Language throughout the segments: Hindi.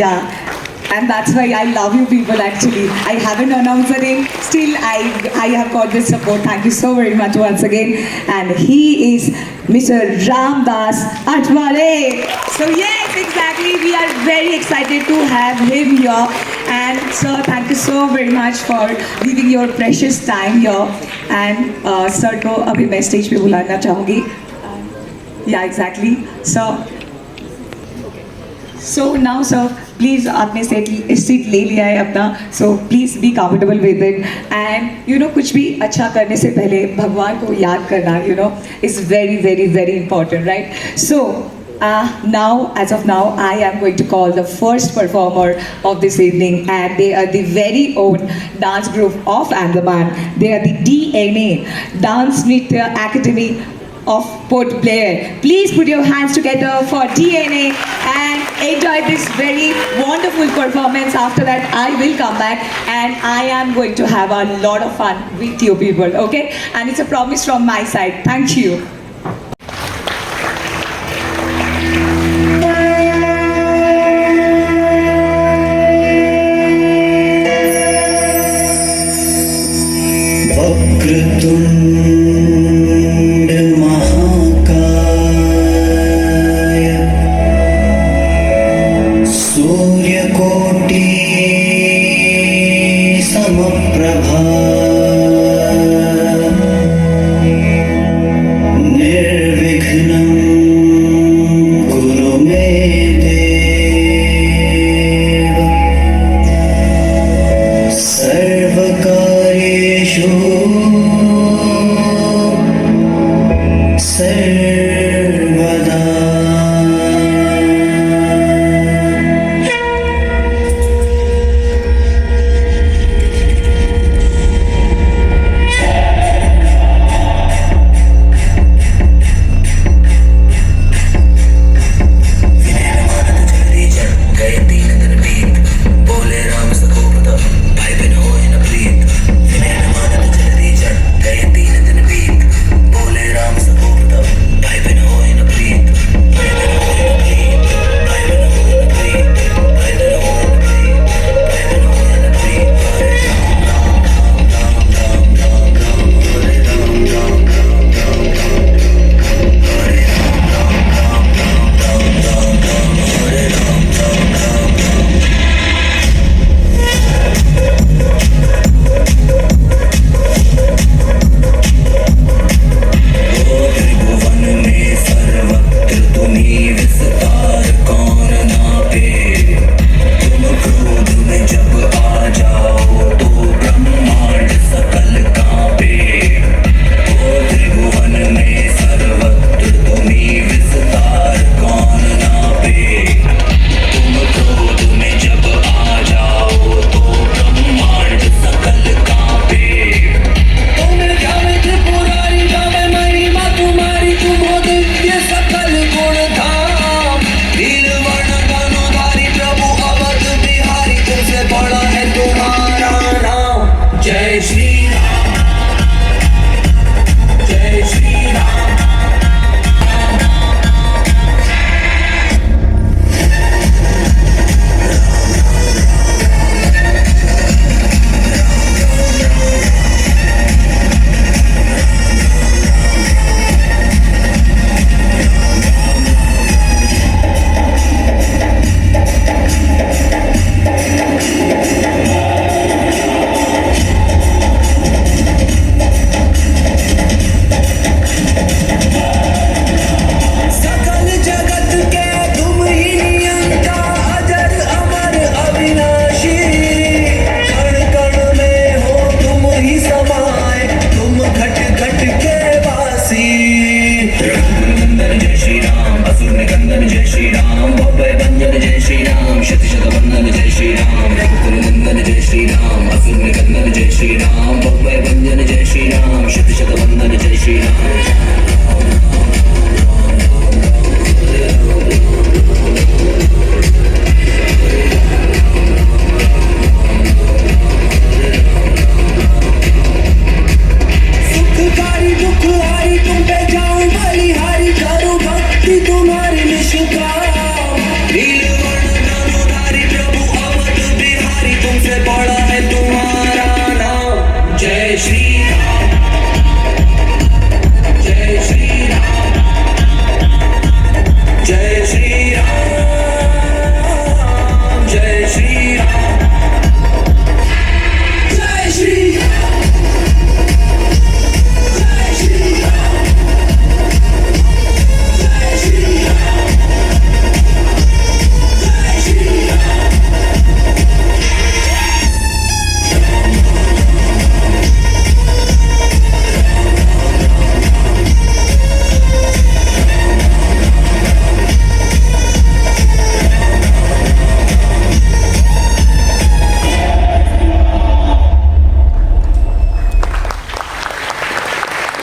Yeah. And that's why I love you people actually. I haven't announced the name. Still, I have got this support. Thank you so very much once again. And he is Mr. Ramdas Atwale. So yes, exactly. We are very excited to have him here. And sir, thank you so very much for giving your precious time here. And sir को अभी मैं stage पे बुलाना चाहूँगी. Yeah, exactly. So now sir, please आपने सीट ले लिया है अपना, so please be comfortable with it. And you know कुछ भी अच्छा करने से पहले भगवान को याद करना, you know, is very very very important, right? So now, as of now, I am going to call the first performer of this evening, and they are the very own dance group of Andaman. They are the DNA, Dance Nritya Academy of Port Blair. Please put your hands together for DNA and enjoy this very wonderful performance. After that, I will come back and I am going to have a lot of fun with you people, okay? And it's a promise from my side. Thank you.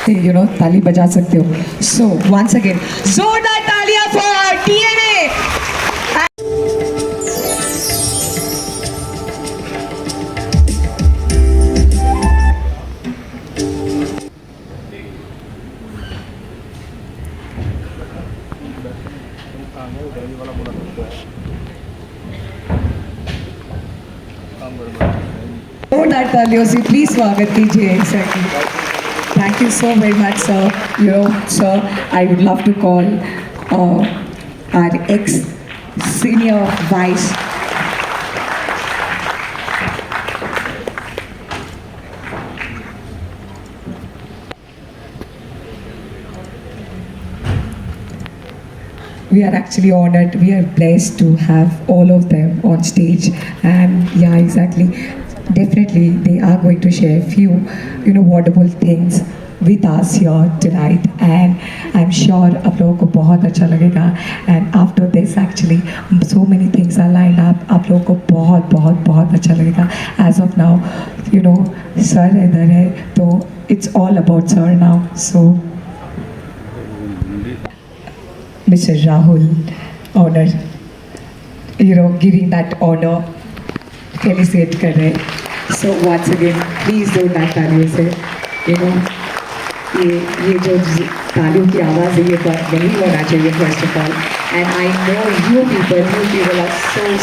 ताली बजा सकते हो. So once again, जोरदार तालियां for TNA. जोरदार तालियों से प्लीज स्वागत कीजिए सर की. Thank you so very much, sir. Sir, I would love to call our ex-senior vice. We are actually honored. We are blessed to have all of them on stage, and yeah, exactly. Definitely, they are going to share a few, wonderful things with us here tonight, and I'm sure आप लोगों को बहुत अच्छा लगेगा. And after this, actually, so many things are lined up. आप लोगों को बहुत बहुत बहुत अच्छा लगेगा. As of now, sir इधर है, तो it's all about sir now. So, Mr. Rahul, honor, giving that honor, felicitate कर रहे. So once again, please do that तालियों से, ये जो तालियों की आवाज़ है ये बंद नहीं होना चाहिए first of all. And I know you people are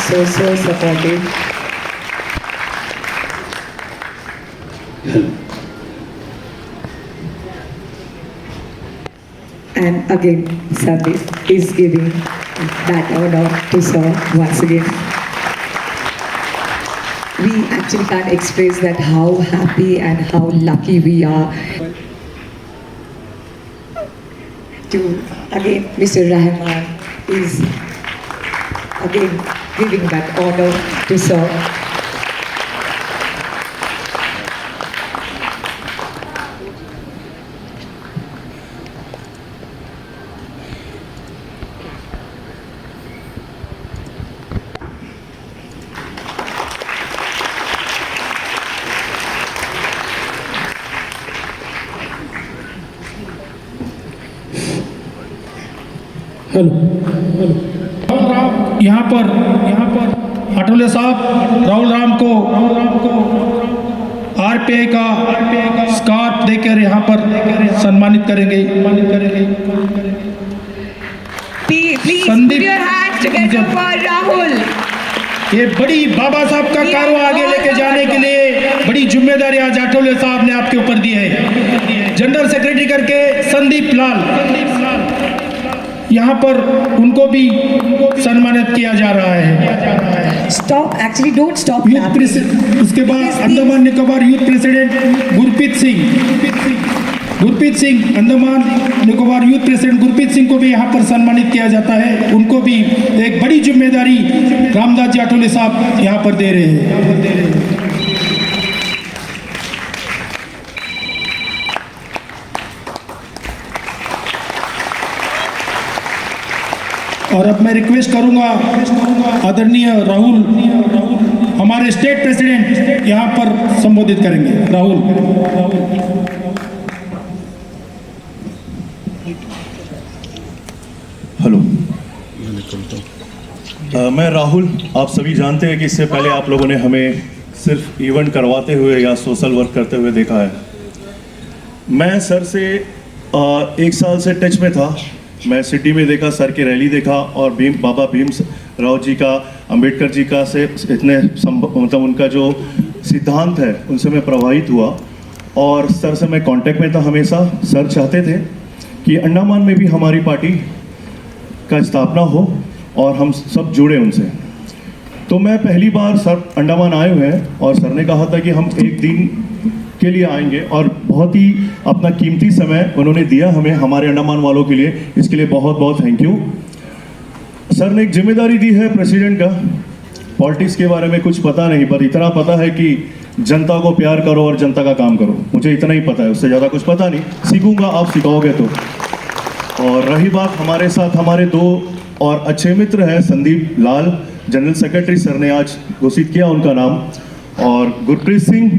so supportive. And again, Sandeep is giving that honor to sir once again. We actually can't express that how happy and how lucky we are to, again, Mr. Rahman is again giving that honor to sir. यहाँ पर आठवले साहब राहुल राम को आरपीआई का स्कार्फ देकर यहाँ पर सम्मानित करेंगे. Please put your hands together for Rahul. ये बड़ी बाबा साहब का कारवां आगे लेके जाने के लिए बड़ी जिम्मेदारी आज आठवले साहब ने आपके ऊपर दी है. जनरल सेक्रेटरी करके संदीप लाल यहाँ पर उनको भी सम्मानित किया जा रहा है. Stop, actually don't stop. उसके बाद Andaman Nicobar youth president Gurpreet Singh Andaman Nicobar youth president Gurpreet Singh को भी यहाँ पर सम्मानित किया जाता है. उनको भी एक बड़ी जिम्मेदारी रामदास जी आठवले साहब यहाँ पर दे रहे हैं. और अब मैं रिक्वेस्ट करूंगा आदरणीय राहुल हमारे स्टेट प्रेसिडेंट यहाँ पर संबोधित करेंगे. राहुल. हेलो, मैं राहुल. आप सभी जानते हैं कि इससे पहले आप लोगों ने हमें सिर्फ इवेंट करवाते हुए या सोशल वर्क करते हुए देखा है. मैं सर से 1 साल से टच में था. मैं सिटी में देखा, सर की रैली देखा, और बाबा भीम राव जी का, अंबेडकर जी का से इतने मतलब उनका जो सिद्धांत है उनसे मैं प्रभावित हुआ. और सर से मैं कांटेक्ट में था हमेशा. सर चाहते थे कि अंडमान में भी हमारी पार्टी का स्थापना हो और हम सब जुड़े उनसे. तो मैं पहली बार सर अंडमान आए हुए हैं और सर ने कहा था कि हम एक दिन के लिए आएंगे, और बहुत ही अपना कीमती समय उन्होंने दिया हमें, हमारे अंडमान वालों के लिए. इसके लिए बहुत बहुत थैंक यू. सर ने एक जिम्मेदारी दी है प्रेसिडेंट का. पॉलिटिक्स के बारे में कुछ पता नहीं, पर इतना पता है कि जनता को प्यार करो और जनता का काम करो. मुझे इतना ही पता है, उससे ज़्यादा कुछ पता नहीं. सीखूंगा, आप सिखाओगे तो. और रही बात हमारे साथ, हमारे 2 और अच्छे मित्र हैं, संदीप लाल जनरल सेक्रेटरी, सर ने आज घोषित किया उनका नाम, और गुरप्रीत सिंह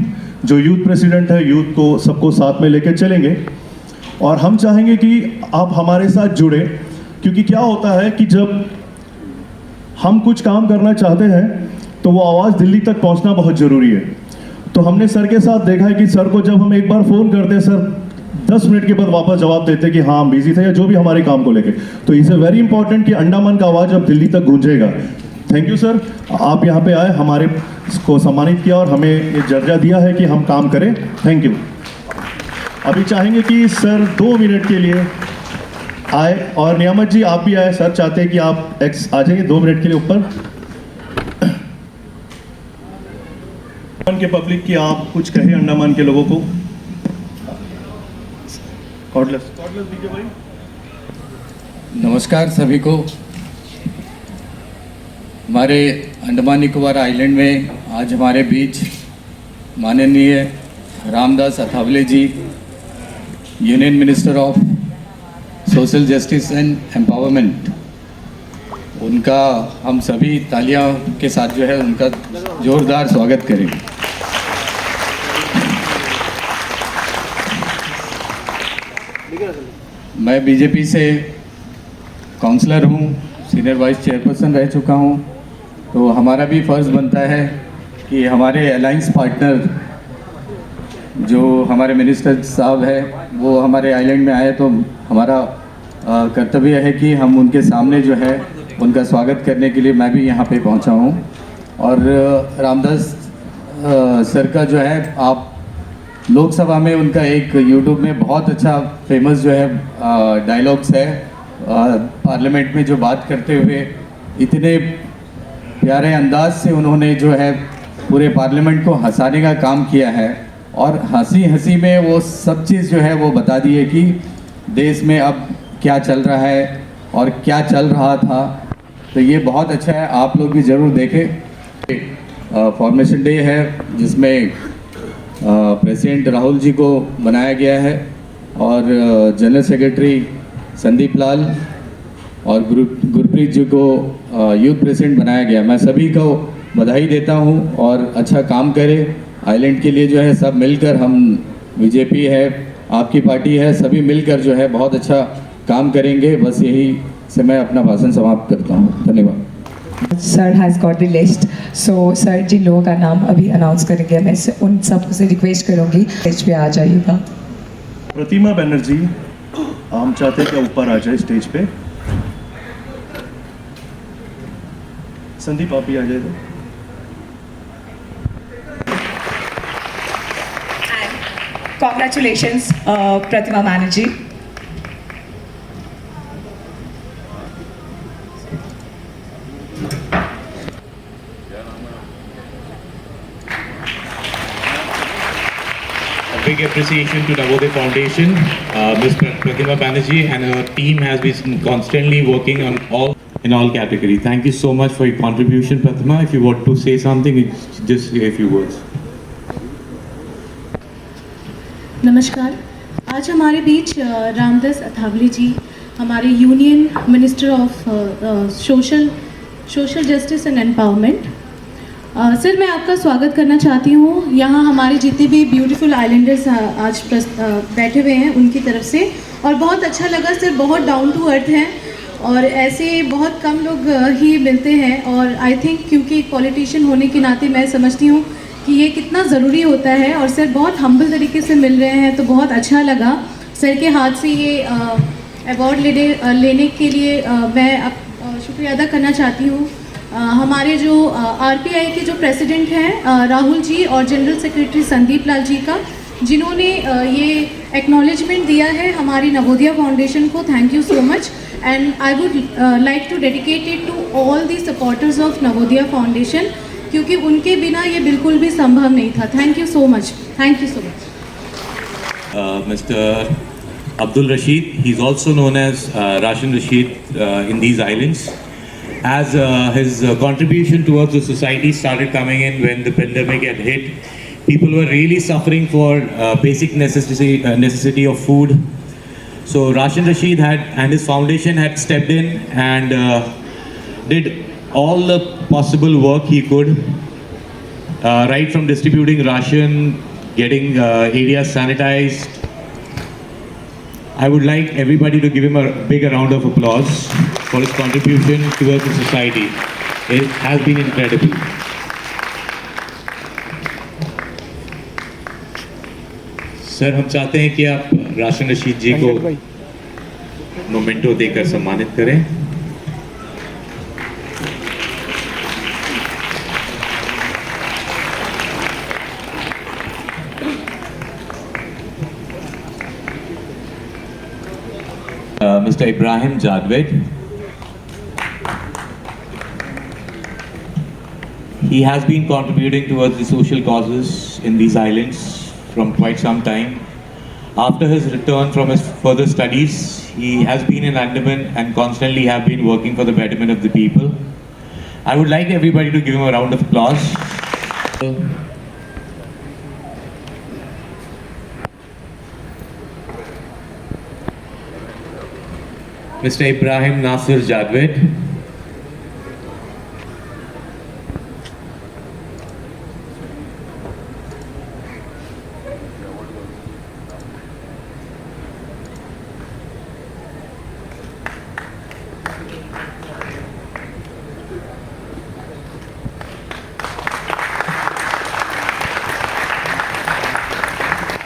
जो यूथ प्रेसिडेंट है, यूथ को सबको साथ में लेकर चलेंगे. और हम चाहेंगे कि आप हमारे साथ जुड़े, क्योंकि क्या होता है कि जब हम कुछ काम करना चाहते हैं तो वो आवाज़ दिल्ली तक पहुंचना बहुत ज़रूरी है। तो हमने सर के साथ देखा है कि सर को जब हम एक बार फ़ोन करते, सर 10 मिनट के बाद वापस जवाब देते कि हाँ हम बिजी थे, या जो भी हमारे काम को लेके। तो इज़ ए वेरी इंपॉर्टेंट कि अंडमान का आवाज़ अब दिल्ली तक गूंजेगा। थैंक यू सर, आप यहाँ पे आए, हमारे को सम्मानित किया और हमें ये दर्जा दिया है कि हम काम करें। Thank you. अभी चाहेंगे कि सर 2 मिनट के लिए आए, और नियामत जी आप भी आए। सर चाहते हैं कि आप आ जाइए 2 मिनट के लिए ऊपर। अंडमान के पब्लिक की आप कुछ कहें अंडमान के लोगों को। कॉर्डलेस दीजिए भाई। नमस्कार सभी को। हमारे अंडमान निकोबार आइलैंड में आज हमारे बीच माननीय Ramdas Athawale ji, union minister of social justice and empowerment, उनका हम सभी तालियां के साथ जो है उनका जोरदार स्वागत करें। मैं बीजेपी से काउंसलर हूँ, सीनियर वाइस चेयरपर्सन रह चुका हूँ। तो हमारा भी फ़र्ज़ बनता है कि हमारे अलायंस पार्टनर जो हमारे मिनिस्टर साहब है वो हमारे आइलैंड में आए, तो हमारा कर्तव्य है कि हम उनके सामने जो है उनका स्वागत करने के लिए मैं भी यहाँ पे पहुँचा हूँ। और रामदास सर का जो है, आप लोकसभा में उनका एक यूट्यूब में बहुत अच्छा फेमस जो है डायलॉग्स है, पार्लियामेंट में जो बात करते हुए इतने प्यारे अंदाज से उन्होंने जो है पूरे पार्लियामेंट को हंसाने का काम किया है, और हंसी हंसी में वो सब चीज़ जो है वो बता दी है कि देश में अब क्या चल रहा है और क्या चल रहा था। तो ये बहुत अच्छा है, आप लोग भी ज़रूर देखें। फॉर्मेशन डे है जिसमें प्रेसिडेंट राहुल जी को बनाया गया है, और जनरल सेक्रेटरी संदीप लाल और गुरप्रीत जी को यूथ प्रेसिडेंट बनाया गया। मैं सभी को बधाई देता हूं, और अच्छा काम करें आइलैंड के लिए। जो है सब मिलकर, हम बीजेपी है, आपकी पार्टी है, सभी मिलकर जो है बहुत अच्छा काम करेंगे। बस यही से मैं अपना भाषण समाप्त करता हूं। धन्यवाद। Sir has got the list, so sir जिन लोगों का नाम अभी अनाउंस करेंगे मैं उन सब से रिक्वेस्ट करूँगी स्टेज पे आ जाइएगा। प्रतिमा बनर्जी, हम चाहते हैं कि ऊपर आ जाए स्टेज पे। संदीप आप भी आ जाए। Congratulations, Pratima Banerjee. Big appreciation to Navodaya Foundation. Ms. Pratima Banerjee and her team has been constantly working on in all categories. Thank you so much for your contribution, Pratima. If you want to say something, just say a few words. नमस्कार। आज हमारे बीच रामदास अठावले जी, हमारे union minister of social justice and empowerment. Sir, मैं आपका स्वागत करना चाहती हूँ। यहाँ हमारे जितने भी ब्यूटीफुल आइलैंडर्स आज बैठे हुए हैं उनकी तरफ से, और बहुत अच्छा लगा सर। बहुत डाउन टू अर्थ हैं, और ऐसे बहुत कम लोग ही मिलते हैं। और आई थिंक क्योंकि एक पॉलिटिशियन होने के नाते मैं समझती हूँ कि ये कितना ज़रूरी होता है, और सर बहुत हम्बल तरीके से मिल रहे हैं, तो बहुत अच्छा लगा। सर के हाथ से ये अवार्ड लेने के लिए मैं शुक्रिया अदा करना चाहती हूँ। हमारे जो आरपीआई के जो प्रेसिडेंट हैं राहुल जी, और जनरल सेक्रेटरी संदीप लाल जी का, जिन्होंने ये एक्नॉलेजमेंट दिया है हमारी नवोदया फाउंडेशन को। Thank you so much, and I would like to dedicate it to all the supporters of Navodaya foundation, क्योंकि उनके बिना ये बिल्कुल भी संभव नहीं था। Thank you so much. Thank you so much. Mr. Abdul Rashid, he's also known as Rashin Rashid in these islands. As his contribution towards the society started coming in when the pandemic had hit, people were really suffering for basic necessity of food. So Rashin Rashid and his foundation had stepped in and did all the possible work he could, right from distributing ration, getting areas sanitized, I would like everybody to give him a big round of applause for his contribution towards the society. It has been incredible. Sir, हम चाहते हैं कि आप राशन रशीद जी को मोमेंटो देकर सम्मानित करें. Mr. Ibrahim Jadwed. He has been contributing towards the social causes in these islands from quite some time. After his return from his further studies, he has been in Andaman and constantly have been working for the betterment of the people. I would like everybody to give him a round of applause. Mr. Ibrahim Nasir Jadwed.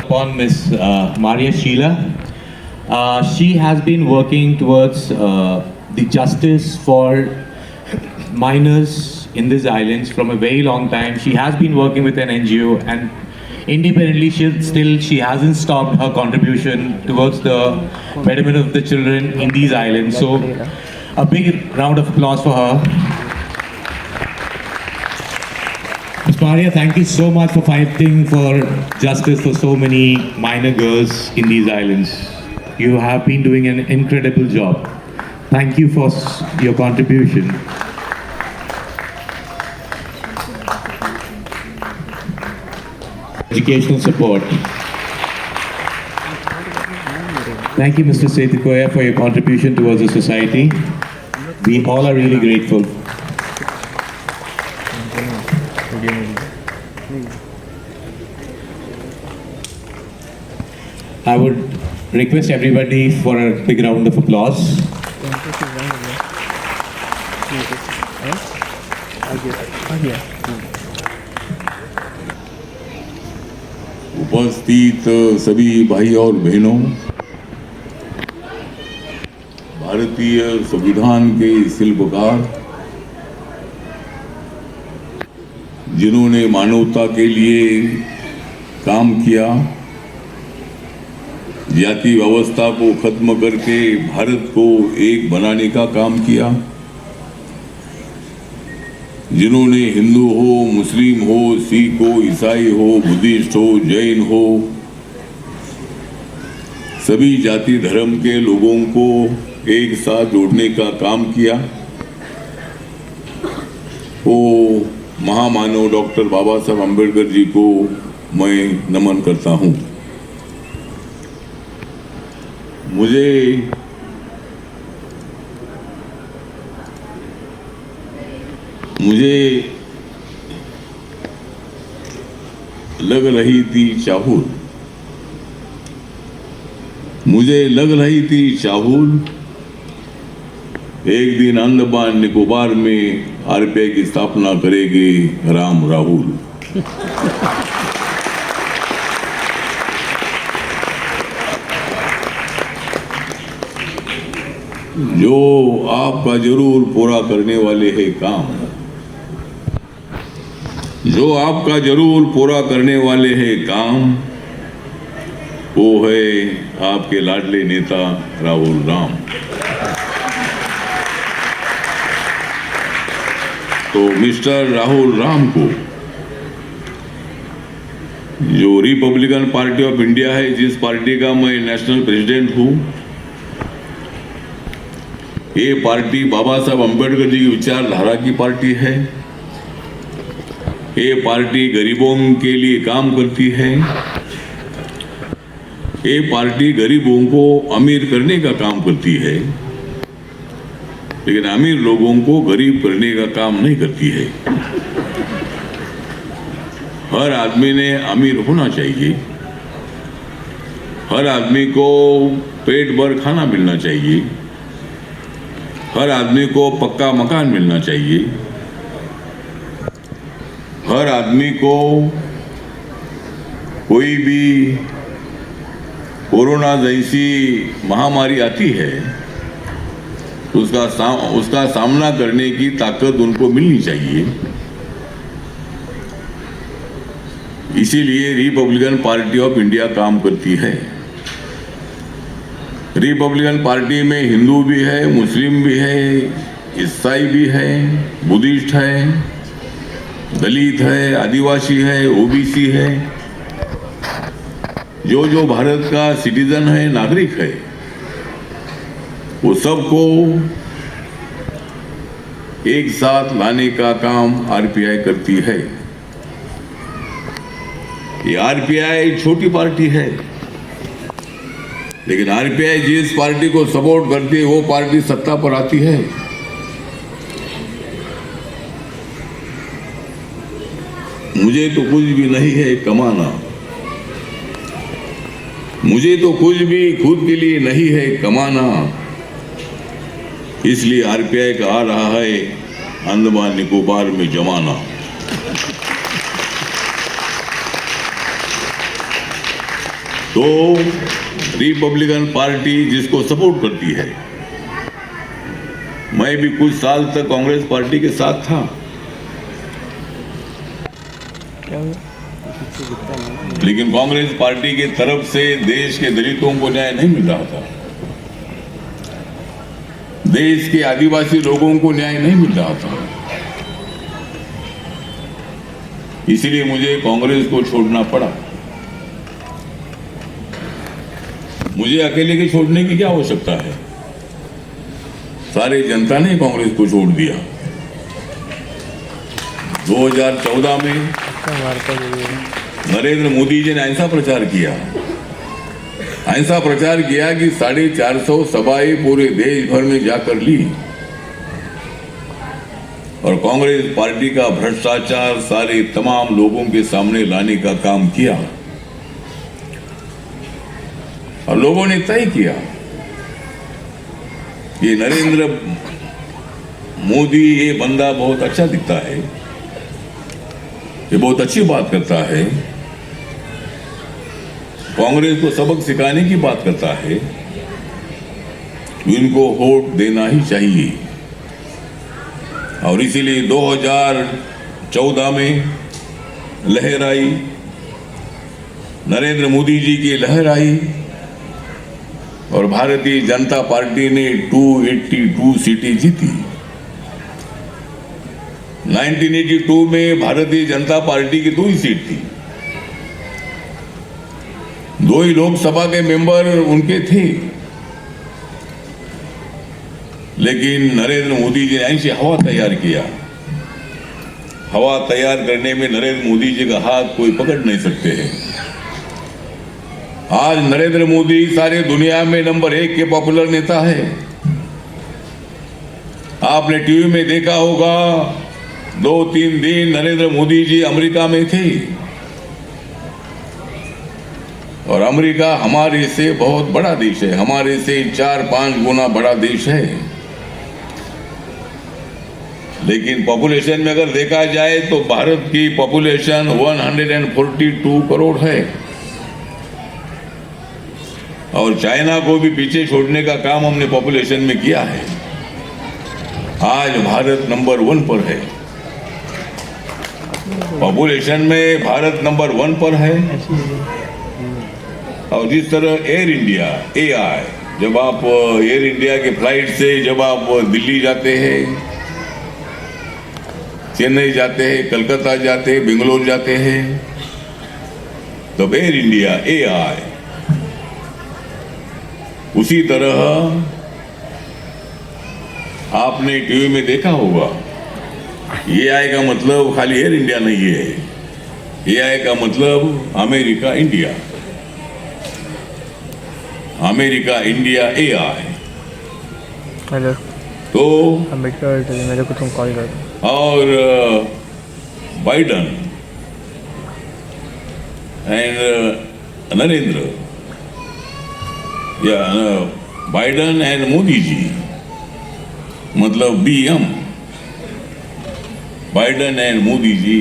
Upon Miss Maria Sheila. She has been working towards the justice for minors in these islands from a very long time. She has been working with an NGO, and independently she hasn't stopped her contribution towards the betterment of the children in these islands. So a big round of applause for her. Ms. Maria, thank you so much for fighting for justice for so many minor girls in these islands. You have been doing an incredible job. Thank you for your contribution. Educational support. Thank you, Mr. Sethukoya, for your contribution towards the society. We all are really grateful. I would request everybody for a big round of applause. उपस्थित सभी भाई और बहनों, भारतीय संविधान के शिल्पकार जिन्होंने मानवता के लिए काम किया, जाति व्यवस्था को खत्म करके भारत को एक बनाने का काम किया, जिन्होंने हिंदू हो, मुस्लिम हो, सिख हो, ईसाई हो, बुद्धिस्ट हो, जैन हो, सभी जाति धर्म के लोगों को एक साथ जोड़ने का काम किया, वो महामानव डॉक्टर बाबा साहब अम्बेडकर जी को मैं नमन करता हूँ। मुझे लग रही थी चाहूल एक दिन अंडमान निकोबार में आरपीआई की स्थापना करेंगे राम राहुल। जो आपका जरूर पूरा करने वाले हैं काम, जो आपका जरूर पूरा करने वाले हैं काम, वो है आपके लाडले नेता राहुल राम। तो मिस्टर राहुल राम को, जो रिपब्लिकन पार्टी ऑफ इंडिया है, जिस पार्टी का मैं नेशनल प्रेसिडेंट हूँ, ये पार्टी बाबा साहब अम्बेडकर जी की विचारधारा की पार्टी है। ये पार्टी गरीबों के लिए काम करती है। ये पार्टी गरीबों को अमीर करने का काम करती है, लेकिन अमीर लोगों को गरीब करने का काम नहीं करती है। हर आदमी ने अमीर होना चाहिए। हर आदमी को पेट भर खाना मिलना चाहिए, हर आदमी को पक्का मकान मिलना चाहिए, हर आदमी को कोई भी कोरोना जैसी महामारी आती है तो उसका सामना करने की ताकत उनको मिलनी चाहिए। इसीलिए रिपब्लिकन पार्टी ऑफ इंडिया काम करती है। रिपब्लिकन पार्टी में हिंदू भी है, मुस्लिम भी है, ईसाई भी है, बुद्धिस्ट है, दलित है, आदिवासी है, ओबीसी है, जो भारत का सिटीजन है, नागरिक है, वो सबको एक साथ लाने का काम आरपीआई करती है। ये आरपीआई छोटी पार्टी है, लेकिन आरपीआई जिस पार्टी को सपोर्ट करती है वो पार्टी सत्ता पर आती है। मुझे तो कुछ भी नहीं है कमाना, मुझे तो कुछ भी खुद के लिए नहीं है कमाना, इसलिए आरपीआई का आ रहा है अंडमान निकोबार में जमाना। तो रिपब्लिकन पार्टी जिसको सपोर्ट करती है, मैं भी कुछ साल तक कांग्रेस पार्टी के साथ था, लेकिन कांग्रेस पार्टी की तरफ से देश के दलितों को न्याय नहीं मिल रहा था, देश के आदिवासी लोगों को न्याय नहीं मिल रहा था। इसलिए मुझे कांग्रेस को छोड़ना पड़ा। मुझे अकेले के छोड़ने की क्या आवश्यकता है, सारी जनता ने कांग्रेस को छोड़ दिया। 2014 में नरेंद्र मोदी जी ने ऐसा प्रचार किया कि 450 सभाएं पूरे देश भर में जाकर ली और कांग्रेस पार्टी का भ्रष्टाचार सारे तमाम लोगों के सामने लाने का काम किया। और लोगों ने तय किया ये नरेंद्र मोदी, ये बंदा बहुत अच्छा दिखता है, ये बहुत अच्छी बात करता है, कांग्रेस को सबक सिखाने की बात करता है, इनको वोट देना ही चाहिए। और इसीलिए 2014 में लहर आई, नरेंद्र मोदी जी की लहर आई और भारतीय जनता पार्टी ने 282 सीटें जीती। 1982 में भारतीय जनता पार्टी की 2 ही सीट थी, 2 ही लोकसभा के मेंबर उनके थे, लेकिन नरेंद्र मोदी जी ने ऐसी हवा तैयार किया। हवा तैयार करने में नरेंद्र मोदी जी का हाथ कोई पकड़ नहीं सकते हैं। आज नरेंद्र मोदी सारे दुनिया में नंबर 1 के पॉपुलर नेता है। आपने टीवी में देखा होगा, 2-3 दिन नरेंद्र मोदी जी अमेरिका में थे और अमेरिका हमारे से बहुत बड़ा देश है, हमारे से 4-5 गुना बड़ा देश है। लेकिन पॉपुलेशन में अगर देखा जाए तो भारत की पॉपुलेशन 142 करोड़ है और चाइना को भी पीछे छोड़ने का काम हमने पॉपुलेशन में किया है। आज भारत नंबर 1 पर है, पॉपुलेशन में भारत नंबर 1 पर है। और जिस तरह एयर इंडिया AI, जब आप एयर इंडिया के फ्लाइट से जब आप दिल्ली जाते हैं, चेन्नई जाते हैं, कलकत्ता जाते हैं, बेंगलोर जाते हैं, तो एयर इंडिया AI, उसी तरह आपने टीवी में देखा होगा, AI का मतलब खाली एयर इंडिया नहीं है, AI का मतलब America India, America India AI। Hello तो अम्बेडकर मेरे को तुम कॉल कर दो। और Biden and Narendra, Biden and Modi ji, मतलब BM, Biden and Modi ji.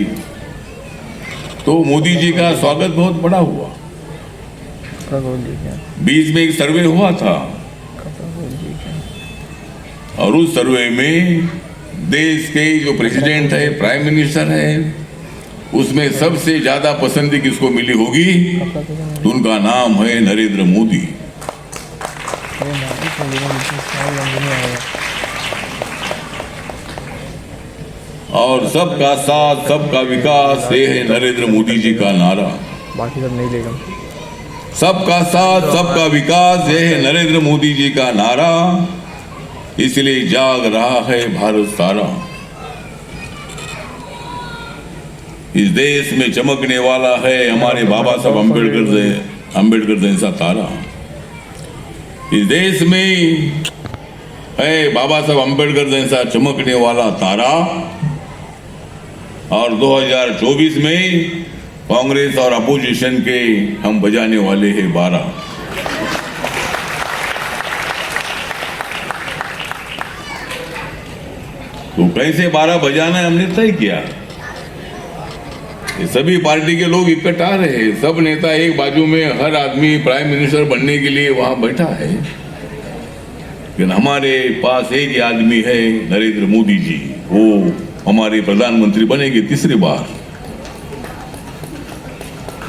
तो मोदी जी का स्वागत बहुत बड़ा हुआ। कपड़ा खोल दी क्या? बीच में एक सर्वे हुआ था कपड़ा खोल दी क्या? और उस सर्वे में देश के जो प्रेसिडेंट है, प्राइम मिनिस्टर है, उसमें सबसे ज्यादा पसंद किसको मिली होगी तो उनका नाम है नरेंद्र मोदी। अरे मालिक चलेगा, मुझे स्टाइल लंबी नहीं आएगा। और सबका साथ सबका विकास, ये है नरेंद्र मोदी जी का नारा। बाकी सब नहीं लेगा। सबका साथ सबका विकास, ये है नरेंद्र मोदी जी का नारा, इसलिए जाग रहा है भारत सारा। इस देश में चमकने वाला है हमारे बाबा साहब अम्बेडकर जैसा तारा। इस देश में है बाबा साहब अम्बेडकर जैसा चमकने वाला तारा। और 2024 में कांग्रेस और अपोजिशन के हम बजाने वाले हैं 12। तो कैसे 12 बजाना है हमने तय किया। ये सभी पार्टी के लोग इकट्ठा रहे, सब नेता एक बाजू में, हर आदमी प्राइम मिनिस्टर बनने के लिए वहां बैठा है, लेकिन हमारे पास एक ही आदमी है, नरेंद्र मोदी जी। वो हमारे प्रधानमंत्री बनेंगे तीसरी बार।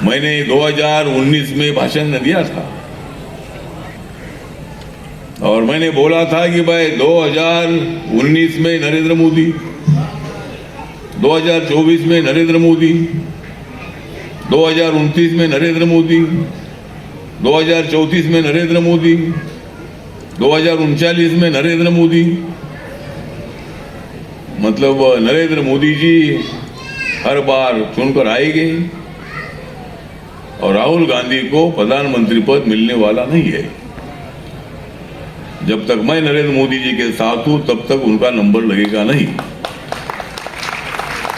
मैंने 2019 में भाषण दिया था और मैंने बोला था कि भाई 2019 में नरेंद्र मोदी, 2024 में नरेंद्र मोदी, 2029 में नरेंद्र मोदी, 2034 में नरेंद्र मोदी, 2039 में नरेंद्र मोदी। मतलब नरेंद्र मोदी जी हर बार चुनकर आएंगे और राहुल गांधी को प्रधानमंत्री पद मिलने वाला नहीं है। जब तक मैं नरेंद्र मोदी जी के साथ हूं तब तक उनका नंबर लगेगा नहीं।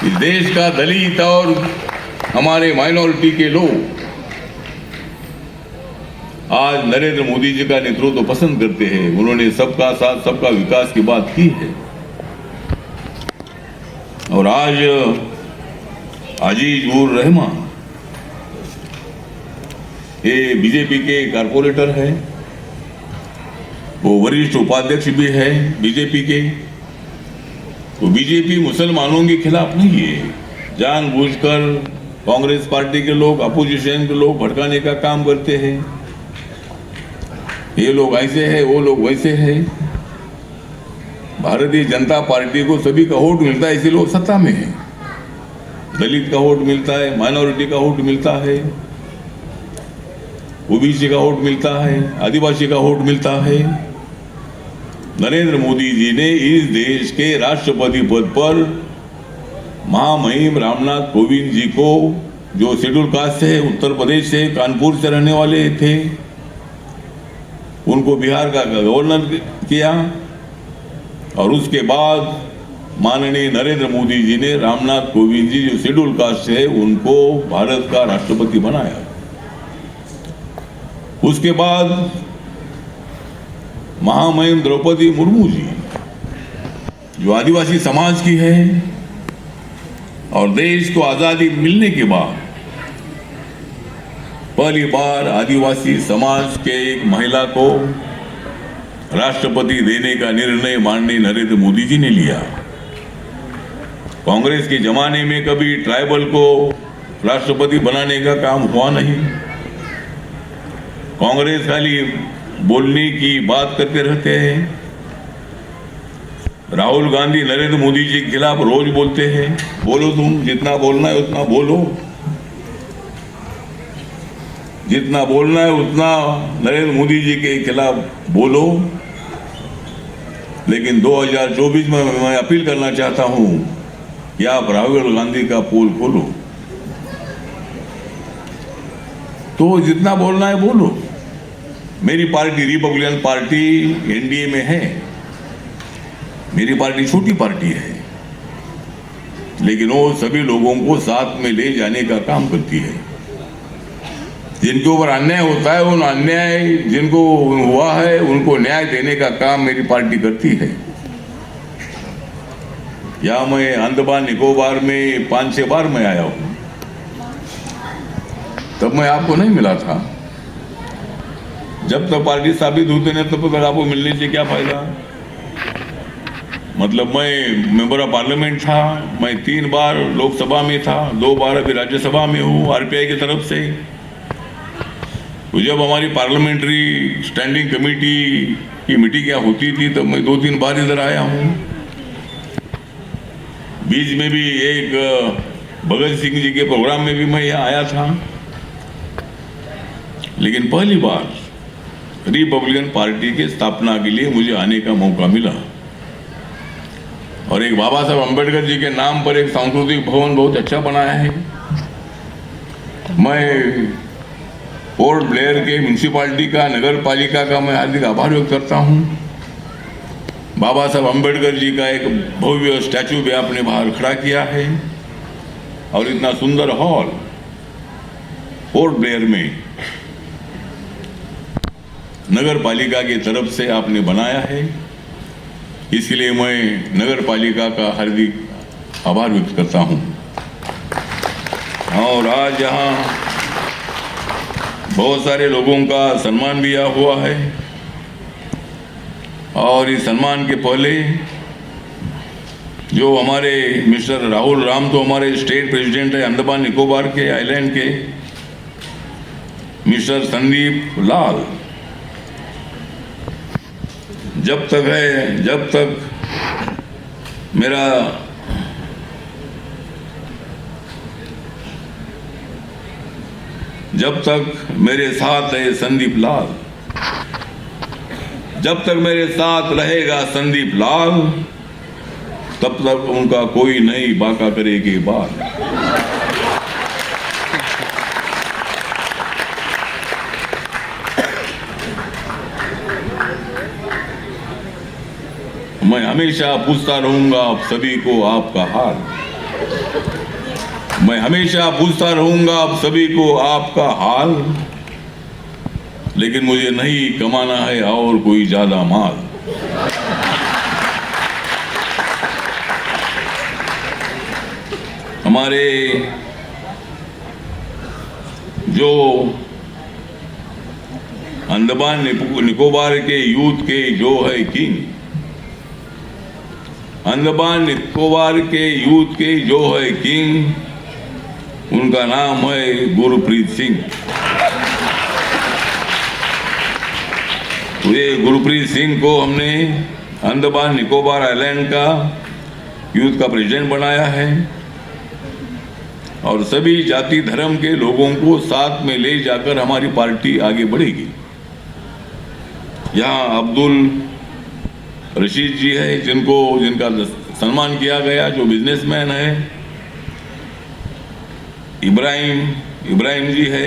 इस देश का दलित और हमारे माइनॉरिटी के लोग आज नरेंद्र मोदी जी का नेतृत्व पसंद करते हैं। उन्होंने सबका साथ सबका विकास की बात की है। और आज अजीज उर रहमान, ये बीजेपी के कारपोरेटर है, वो वरिष्ठ उपाध्यक्ष भी है बीजेपी के। तो बीजेपी मुसलमानों के खिलाफ नहीं है। जानबूझकर कांग्रेस पार्टी के लोग, अपोजिशन के लोग भड़काने का काम करते हैं। ये लोग ऐसे हैं, वो लोग वैसे हैं। भारतीय जनता पार्टी को सभी का वोट मिलता है, इसीलिए लोग सत्ता में है। दलित का वोट मिलता है, माइनॉरिटी का वोट मिलता है, ओबीसी का वोट मिलता है, आदिवासी का वोट मिलता है। नरेंद्र मोदी जी ने इस देश के राष्ट्रपति पद पर महामहिम रामनाथ कोविंद जी को, जो शेड्यूल कास्ट से, उत्तर प्रदेश से, कानपुर से रहने वाले थे, उनको बिहार का गवर्नर किया। और उसके बाद माननीय नरेंद्र मोदी जी ने रामनाथ कोविंद जी, जो शेड्यूल कास्ट है, उनको भारत का राष्ट्रपति बनाया। उसके बाद महामहिम द्रौपदी मुर्मू जी, जो आदिवासी समाज की है, और देश को आजादी मिलने के बाद पहली बार आदिवासी समाज के एक महिला को राष्ट्रपति देने का निर्णय माननीय नरेंद्र मोदी जी ने लिया। कांग्रेस के जमाने में कभी ट्राइबल को राष्ट्रपति बनाने का काम हुआ नहीं। कांग्रेस खाली बोलने की बात करते रहते हैं। राहुल गांधी नरेंद्र मोदी जी के खिलाफ रोज बोलते हैं। बोलो, तुम जितना बोलना है उतना बोलो, जितना बोलना है उतना नरेंद्र मोदी जी के खिलाफ बोलो। लेकिन 2024 में मैं अपील करना चाहता हूं कि आप राहुल गांधी का पोल खोलो, तो जितना बोलना है बोलो। मेरी पार्टी रिपब्लिकन पार्टी एनडीए में है। मेरी पार्टी छोटी पार्टी है, लेकिन वो सभी लोगों को साथ में ले जाने का काम करती है। जिनके ऊपर अन्याय होता है, उन अन्याय जिनको हुआ है उनको न्याय देने का काम मेरी पार्टी करती है। यहाँ मैं अंडमान निकोबार में 5-6 बार मैं आया हूँ, तब मैं आपको नहीं मिला था। जब तक पार्टी स्थापित होते नहीं तब तक आपको मिलने से क्या फायदा। मतलब मैं मेंबर ऑफ पार्लियामेंट था, मैं 3 बार लोकसभा में था, 2 बार अभी राज्यसभा में हूँ आरपीआई की तरफ से। तो जब हमारी पार्लियामेंट्री स्टैंडिंग कमेटी की मीटिंग होती थी तब मैं 2-3 बार इधर आया हूँ। बीच में भी एक भगत सिंह जी के प्रोग्राम में भी मैं यहाँ आया था, लेकिन पहली बार रिपब्लिकन पार्टी की स्थापना के लिए मुझे आने का मौका मिला। और एक बाबा साहब अम्बेडकर जी के नाम पर एक सांस्कृतिक भवन बहुत अच्छा बनाया है। मैं पोर्ट ब्लेयर के म्यूनसिपालिटी का, नगर पालिका का मैं हार्दिक आभार व्यक्त करता हूँ। बाबा साहब अम्बेडकर जी का एक भव्य स्टैचू भी आपने बाहर खड़ा किया है और इतना सुंदर हॉल पोर्ट ब्लेयर में नगर पालिका की तरफ से आपने बनाया है। इसके लिए मैं नगर पालिका का हार्दिक आभार व्यक्त करता हूँ। और आज यहाँ बहुत सारे लोगों का सम्मान भी हुआ है और इस सम्मान के पहले जो हमारे मिस्टर राहुल राम तो हमारे स्टेट प्रेसिडेंट है अंडमान निकोबार के आइलैंड के, मिस्टर संदीप लाल, जब तक मेरे साथ है संदीप लाल, जब तक मेरे साथ रहेगा संदीप लाल, तब तक उनका कोई नहीं बाका करेगी बात। मैं हमेशा पूछता रहूंगा आप सभी को आपका हाल, मैं हमेशा पूछता रहूंगा आप सभी को आपका हाल, लेकिन मुझे नहीं कमाना है और कोई ज्यादा माल। हमारे जो अंडमान निकोबार के यूथ के जो है किंग, अंडमान निकोबार के यूथ के जो है किंग, उनका नाम है गुरप्रीत सिंह। तो ये गुरप्रीत सिंह को हमने अंडमान निकोबार आइलैंड का यूथ का प्रेसिडेंट बनाया है और सभी जाति धर्म के लोगों को साथ में ले जाकर हमारी पार्टी आगे बढ़ेगी। यहाँ अब्दुल रशीद जी है जिनका सम्मान किया गया, जो बिजनेसमैन है। इब्राहिम जी है।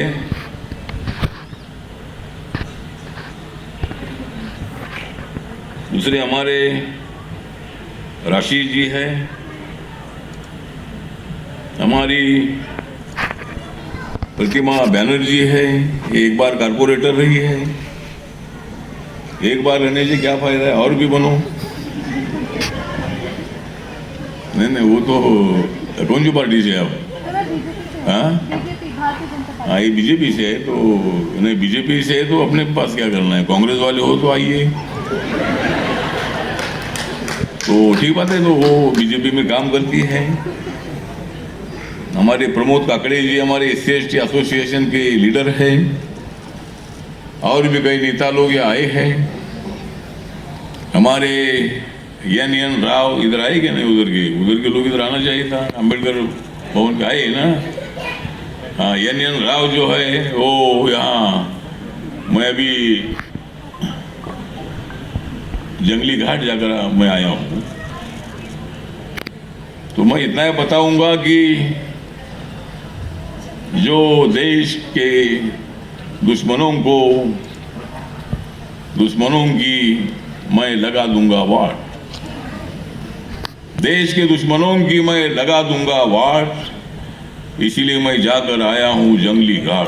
दूसरे हमारे राशिद जी है। हमारी प्रतिमा बैनर्जी है, एक बार कारपोरेटर रही है। एक बार रहने से क्या फायदा है, और भी बनो। नहीं वो तो कौन सी पार्टी से आप? हाँ ये बीजेपी से है। तो नहीं बीजेपी से है तो अपने पास क्या करना है, कांग्रेस वाले हो तो आइए। तो ठीक बात है, तो वो बीजेपी में काम करती है। हमारे प्रमोद काकड़े जी हमारे SC/ST एसोसिएशन के लीडर हैं और भी कई नेता लोग यहाँ आए हैं। हमारे एन राव इधर आए क्या? नहीं, उधर के लोग इधर आना चाहिए था। अंबेडकर भवन के आए ना। हाँ एन राव जो है वो यहाँ, मैं अभी जंगली घाट जाकर मैं आया हूँ। तो मैं इतना बताऊंगा कि जो देश के दुश्मनों की मैं लगा दूंगा वाट, देश के दुश्मनों की मैं लगा दूंगा वाट, इसीलिए मैं जाकर आया हूं जंगली घाट।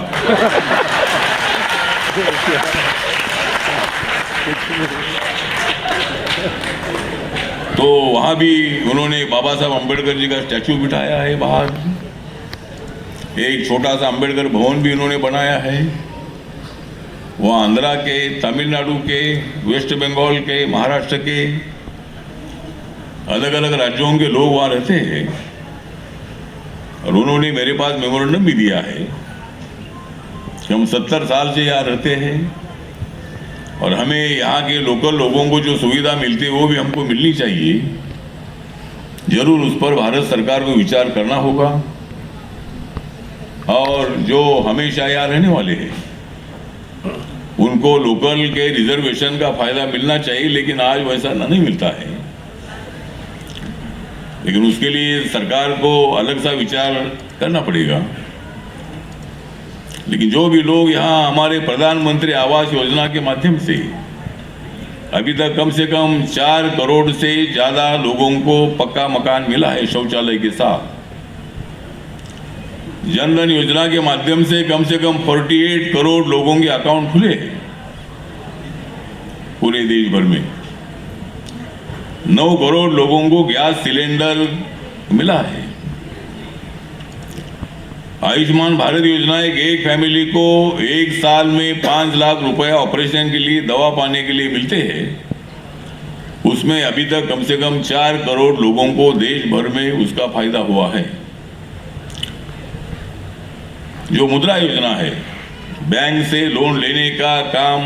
तो वहां भी उन्होंने बाबा साहब अम्बेडकर जी का स्टैचू बिठाया है बाहर। एक छोटा सा अम्बेडकर भवन भी उन्होंने बनाया है। वहाँ आंध्रा के, तमिलनाडु के, वेस्ट बंगाल के, महाराष्ट्र के अलग अलग राज्यों के लोग वहाँ रहते हैं। और उन्होंने मेरे पास मेमोरेंडम भी दिया है कि हम 70 साल से यहाँ रहते हैं और हमें यहाँ के लोकल लोगों को जो सुविधा मिलती है वो भी हमको मिलनी चाहिए। जरूर उस पर भारत सरकार को विचार करना होगा। और जो हमेशा यहाँ रहने वाले हैं उनको लोकल के रिजर्वेशन का फायदा मिलना चाहिए, लेकिन आज वैसा नहीं मिलता है। लेकिन उसके लिए सरकार को अलग सा विचार करना पड़ेगा। लेकिन जो भी लोग यहाँ हमारे प्रधानमंत्री आवास योजना के माध्यम से अभी तक कम से कम 4 करोड़ से ज़्यादा लोगों को पक्का मकान मिला है शौचालय के साथ। जन धन योजना के माध्यम से कम 48 करोड़ लोगों के अकाउंट खुले हैं पूरे देश भर में। 9 करोड़ लोगों को गैस सिलेंडर मिला है। आयुष्मान भारत योजना एक फैमिली को 1 साल में 5 लाख रुपए ऑपरेशन के लिए, दवा पाने के लिए मिलते हैं। उसमें अभी तक कम से कम 4 करोड़ लोगों को देश भर में उसका फायदा हुआ है। जो मुद्रा योजना है, बैंक से लोन लेने का काम,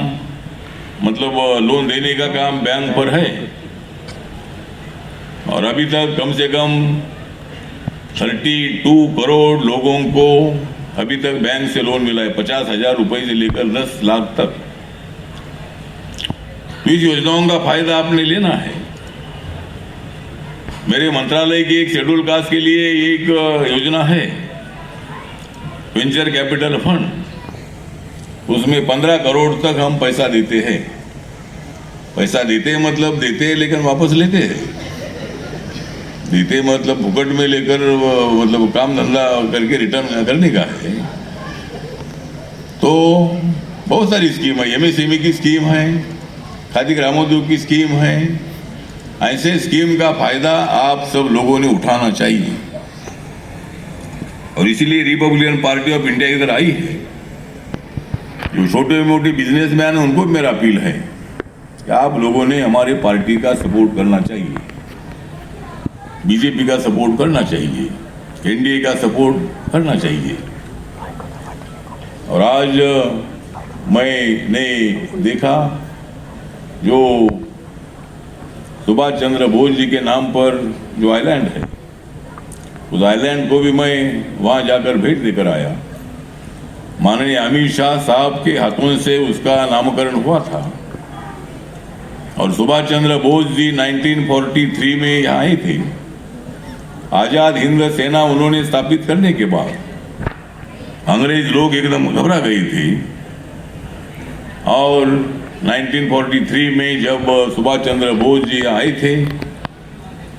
मतलब लोन देने का काम बैंक पर है और अभी तक कम से कम 32 करोड़ लोगों को अभी तक बैंक से लोन मिला है, 50,000 रुपए से लेकर 10 लाख तक। तो इस योजनाओं का फायदा आपने लेना है। मेरे मंत्रालय की एक शेड्यूल कास्ट के लिए एक योजना है, वेंचर कैपिटल फंड। उसमें 15 करोड़ तक हम पैसा देते हैं। पैसा देते हैं मतलब देते हैं लेकिन वापस लेते हैं। देते मतलब फुकट में लेकर, मतलब काम धंधा करके रिटर्न करने का है। तो बहुत सारी स्कीम है, एमएसएमई की स्कीम है, खादी ग्रामोद्योग की स्कीम है। ऐसे स्कीम का फायदा आप सब लोगों ने उठाना चाहिए और इसीलिए रिपब्लिकन पार्टी ऑफ इंडिया इधर आई है। जो छोटे मोटे बिजनेसमैन हैं उनको मेरा अपील है कि आप लोगों ने हमारे पार्टी का सपोर्ट करना चाहिए, बीजेपी का सपोर्ट करना चाहिए, एनडीए का सपोर्ट करना चाहिए। और आज मैंने देखा जो सुभाष चंद्र बोस जी के नाम पर जो आइलैंड है, उस आइलैंड को भी मैं वहाँ जाकर भेंट देकर आया। माननीय अमित शाह साहब के हाथों से उसका नामकरण हुआ था और सुभाष चंद्र बोस जी 1943 में यहाँ आए थे। आज़ाद हिंद सेना उन्होंने स्थापित करने के बाद अंग्रेज लोग एकदम घबरा गए थे और 1943 में जब सुभाष चंद्र बोस जी आए थे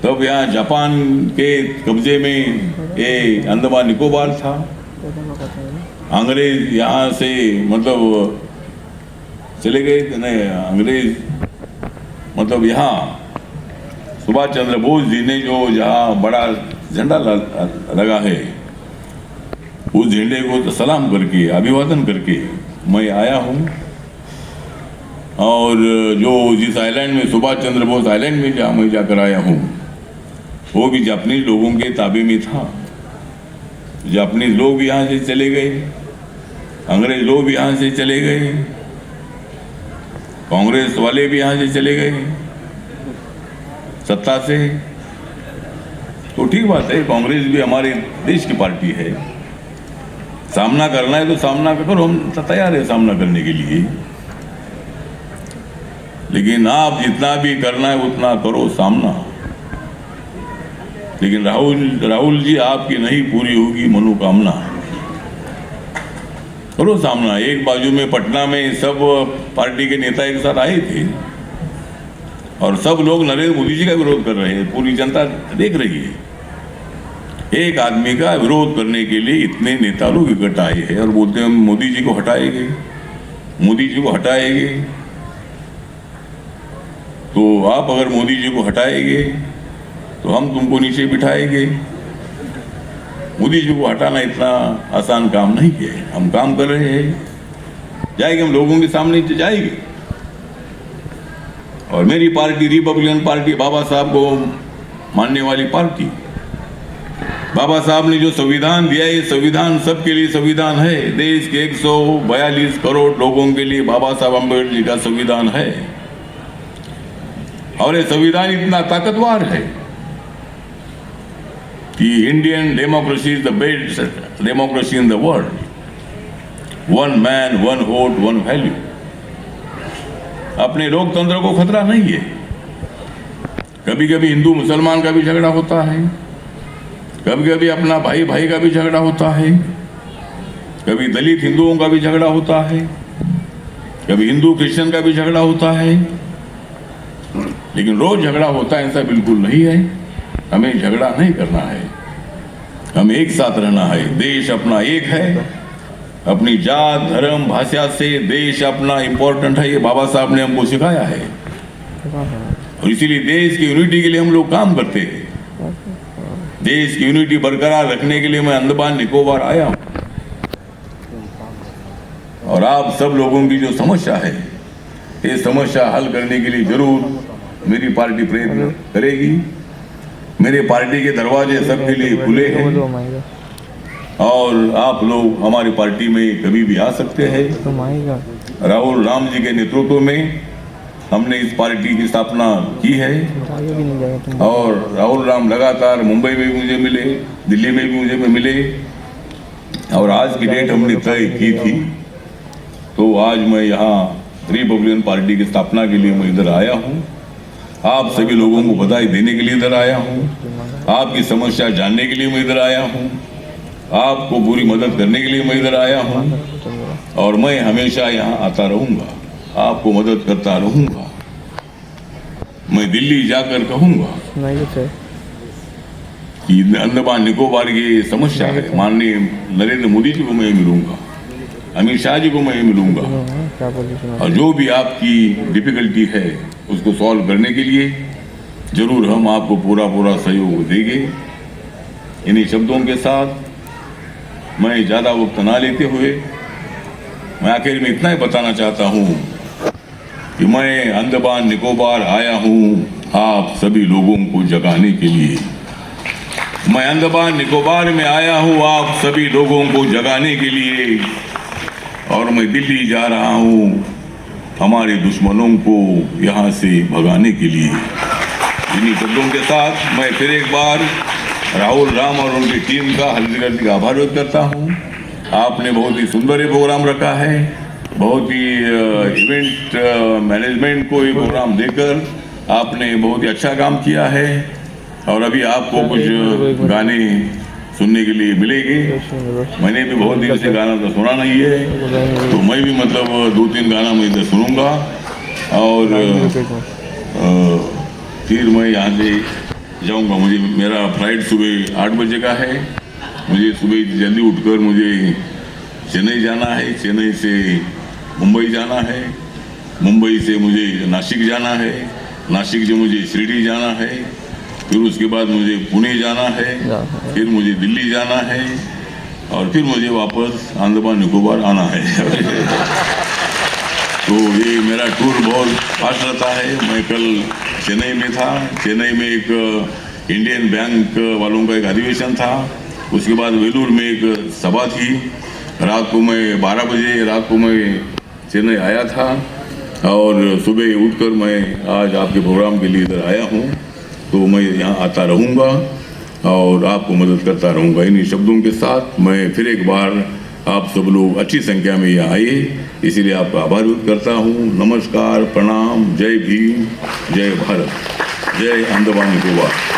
तब यहाँ जापान के कब्जे में ये अंडमान निकोबार था। अंग्रेज यहाँ से मतलब चले गए, नहीं अंग्रेज मतलब यहाँ सुभाष चंद्र बोस जी ने जो जहाँ बड़ा झंडा लगा है उस झंडे को सलाम करके, अभिवादन करके मैं आया हूँ। और जो जिस आइलैंड में सुभाष चंद्र बोस आइलैंड में जहाँ मैं जाकर आया हूँ वो भी जापानीज लोगों के ताबे में था। जापानीज लोग भी यहाँ से चले गए, अंग्रेज लोग भी यहाँ से चले गए, कांग्रेस वाले भी यहाँ से चले गए सत्ता से। तो ठीक बात है, कांग्रेस भी हमारे देश की पार्टी है। सामना करना है तो सामना करो, हम तैयार है सामना करने के लिए। लेकिन आप जितना भी करना है उतना करो सामना। लेकिन राहुल जी आपकी नहीं पूरी होगी मनोकामना, करो सामना। एक बाजू में पटना में सब पार्टी के नेता एक साथ आए थे और सब लोग नरेंद्र मोदी जी का विरोध कर रहे हैं, पूरी जनता देख रही है। एक आदमी का विरोध करने के लिए इतने नेता लोग इकट्ठ आए हैं और बोलते हैं हम मोदी जी को हटाएंगे, मोदी जी को हटाएंगे। तो आप अगर मोदी जी को हटाएंगे तो हम तुमको नीचे बिठाएंगे। मोदी जी को हटाना इतना आसान काम नहीं है। हम काम कर रहे हैं, जाएंगे, हम लोगों के सामने जाएंगे। और मेरी पार्टी रिपब्लिकन पार्टी बाबा साहब को मानने वाली पार्टी। बाबा साहब ने जो संविधान दिया, ये संविधान सबके लिए संविधान है। देश के 142 करोड़ लोगों के लिए बाबा साहब अम्बेडकर जी का संविधान है। और ये संविधान इतना ताकतवर है कि Indian democracy is the best democracy in the world. One man, one vote, one value. अपने लोकतंत्र को खतरा नहीं है। कभी कभी हिंदू मुसलमान का भी झगड़ा होता है, कभी कभी अपना भाई भाई का भी झगड़ा होता है, कभी दलित हिंदुओं का भी झगड़ा होता है, कभी हिंदू क्रिश्चियन का भी झगड़ा होता है। लेकिन रोज झगड़ा होता है ऐसा बिल्कुल नहीं है। हमें झगड़ा नहीं करना है, हमें एक साथ रहना है। देश अपना एक है। अपनी जात, धर्म, भाषा से देश अपना इम्पोर्टेंट है। ये बाबा साहब ने हमको सिखाया है और इसीलिए देश की यूनिटी के लिए हम लोग काम करते हैं। देश की यूनिटी बरकरार रखने के लिए मैं अंडमान निकोबार आया हूं। और आप सब लोगों की जो समस्या है, ये समस्या हल करने के लिए जरूर मेरी पार्टी प्रयत्न करेगी। मेरे पार्टी के दरवाजे सबके लिए खुले हैं और आप लोग हमारी पार्टी में कभी भी आ सकते हैं। राहुल राम जी के नेतृत्व में हमने इस पार्टी की स्थापना की है और राहुल राम लगातार मुंबई में भी मुझे मिले, दिल्ली में भी मुझे मिले और आज की डेट हमने तय की थी। तो आज मैं यहाँ रिपब्लिकन पार्टी की स्थापना के लिए मैं इधर आया हूँ। आप सभी लोगों को बधाई देने के लिए इधर आया हूँ। आपकी समस्या जानने के लिए मैं इधर आया हूँ। आपको पूरी मदद करने के लिए मैं इधर आया हूँ और मैं हमेशा यहाँ आता रहूँगा, आपको मदद करता रहूँगा। मैं दिल्ली जाकर कहूँगा कि अंडमान निकोबार की समस्या है, माननीय नरेंद्र मोदी जी को मैं मिलूंगा, अमित शाह जी को मैं मिलूंगा और जो भी आपकी डिफिकल्टी है उसको सॉल्व करने के लिए जरूर हम आपको पूरा सहयोग देंगे। इन्हीं शब्दों के साथ मैं ज़्यादा वक्त ना लेते हुए मैं आखिर में इतना ही बताना चाहता हूँ कि मैं अंडमान निकोबार आया हूँ आप सभी लोगों को जगाने के लिए। मैं अंडमान निकोबार में आया हूँ आप सभी लोगों को जगाने के लिए और मैं दिल्ली जा रहा हूँ हमारे दुश्मनों को यहाँ से भगाने के लिए। इन्हीं शब्दों के साथ मैं फिर एक बार राहुल राम और उनकी टीम का हृदय का आभार व्यक्त करता हूँ। आपने बहुत ही सुंदर प्रोग्राम रखा है, बहुत ही इवेंट मैनेजमेंट को ये प्रोग्राम देकर आपने बहुत ही अच्छा काम किया है और अभी आपको कुछ गाने सुनने के लिए मिलेंगे। मैंने भी बहुत दिन से गाना तो सुना नहीं है, तो मैं भी मतलब 2-3 गाना मैं इधर सुनूंगा और फिर मैं यहाँ से जाऊंगा। मुझे मेरा फ्लाइट सुबह 8 बजे का है। मुझे सुबह जल्दी उठकर मुझे चेन्नई जाना है, चेन्नई से मुंबई जाना है, मुंबई से मुझे नासिक जाना है, नासिक से मुझे शिरडी जाना है, फिर उसके बाद मुझे पुणे जाना है, फिर मुझे दिल्ली जाना है और फिर मुझे वापस अंडमान निकोबार आना है। तो ये मेरा टूर बहुत फास्ट रहता है। मैं कल चेन्नई में था, चेन्नई में एक इंडियन बैंक वालों का एक अधिवेशन था, उसके बाद वेलूर में एक सभा थी। रात को मैं 12 बजे रात को मैं चेन्नई आया था और सुबह उठकर मैं आज आपके प्रोग्राम के लिए इधर आया हूँ। तो मैं यहाँ आता रहूँगा और आपको मदद करता रहूँगा। इन्हीं शब्दों के साथ मैं फिर एक बार आप सब लोग अच्छी संख्या में यहाँ आए, इसीलिए आपका आभार व्यक्त करता हूँ। नमस्कार, प्रणाम, जय भीम, जय भारत, जय अंडमान निकोबार।